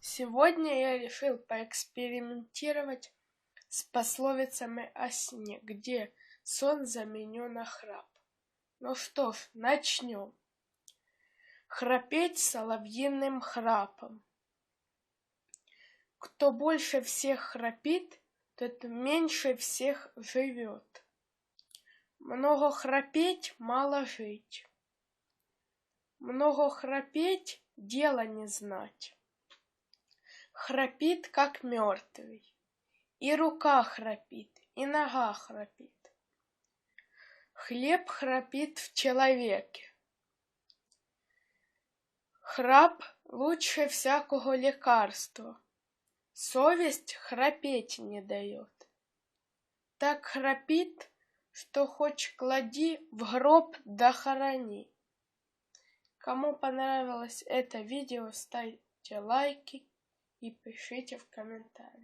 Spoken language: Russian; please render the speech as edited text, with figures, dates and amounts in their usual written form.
Сегодня я решил поэкспериментировать с пословицами о сне, где сон заменен на храп. Ну что ж, начнем. Храпеть соловьиным храпом. Кто больше всех храпит, тот меньше всех живет. Много храпеть, мало жить. Много храпеть, дела не знать. Храпит, как мертвый. И рука храпит, и нога храпит. Хлеб храпит в человеке. Храп лучше всякого лекарства. Совесть храпеть не дает. Так храпит, что хоть клади в гроб да хорони. Кому понравилось это видео, ставьте лайки и пишите в комментариях.